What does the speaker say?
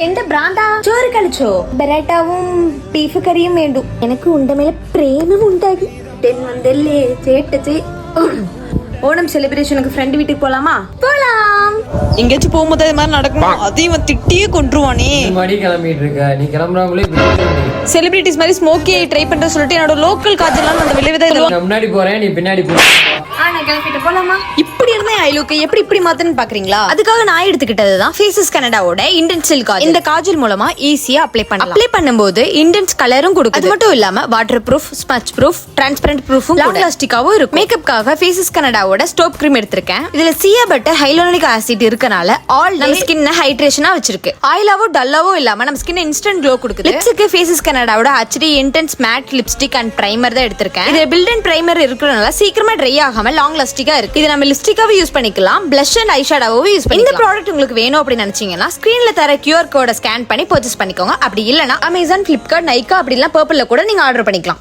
എന്റെ ഭ്രാന്താ ചോറ് കളിച്ചോ ബെറാട്ടാവും ബീഫ് കറിയും വേണ്ടു എനിക്ക് ഉണ്ട മേലെ പ്രേമം ഉണ്ടാകി വந்தല്ലേ ചേട്ടച്ച് ஓணம் செலிப்ரேஷனுக்கு ஃப்ரெண்ட் வீட்டுக்கு போலாமா? போலாம். எங்கேயாச்சும் போகும்போது அது மாதிரி நடக்கும். அதையும் திட்டியே கொன்றுவானே. மடி கிளம்பிட்டு இருக்க நீ கிளம்புறாங்களே. செலிபிரிட்டிஸ் மாதிரி ஸ்மோக்கி ட்ரை பண்ற சொல்லிட்டு என்னோட லோக்கல் காஜெல்லாம் அந்த விளைவித நான் முன்னாடி போறேன் நீ பின்னாடி போ. நான் கிளம்பிட்டு போலாமா? இப்படி இருந்தே ஐலுக்கு எப்படி இப்படி மாத்தன்னு பாக்குறீங்களா? அதுக்காக நான் எடுத்துக்கிட்டதுதான் ஃபேசஸ் கனடாவோட இன்டென்சில் காஜல். இந்த காஜல் மூலமா ஈஸியா அப்ளை பண்ணலாம். அப்ளை பண்ணும்போது இன்டென்ஸ் கலரும் கொடுக்குது. அது மட்டும் இல்லாம water proof, smudge proof, transparent ப்ரூஃபும் லாங் லாஸ்டிக்காவும் இருக்கும். மேக்கப்காக ஃபேசஸ் கனடாவோட ஸ்டோப் கிரீம் எடுத்திருக்கேன். இதுல சியா பட்டர் ஹைலோனிக் ஆசிட் இருக்கனால ஆல் நம்ம ஸ்கின்ன ஹைட்ரேஷனா வச்சிருக்கு. ஆயிலாவோ டல்லாவோ இல்லாம நம்ம ஸ்கின் இன்ஸ்டன்ட் க்ளோ கொடுக்குது. லிப்ஸ்க்கு ஃபேசஸ் கனடாவோட HD intense matte lipstick and primer தான் எடுத்திருக்கேன். இது பில்ட் அண்ட் பிரைமர் இருக்கறனால சீக்கிரமா ட்ரை ஆகாம லாங் லாஸ்டிக்கா இருக்கு. இது நம்ம லிப்ஸ்டிக்காவும் யூஸ் பண்ணிக்கலாம், blush and eyeshadow யூஸ் பண்ணிக்கலாம். இந்த ப்ராடக்ட் உங்களுக்கு வேணும் அப்படி நினைச்சீங்கன்னா ஸ்கிரீன்ல தர QR கோட ஸ்கேன் பண்ணி பர்ச்சேஸ் பண்ணிக்கோங்க. அப்படி இல்லனா Amazon, Flipkart, Nykaa அப்படிலாம் பர்பிள்ல கூட நீங்க ஆர்டர் பண்ணிக்கலாம்.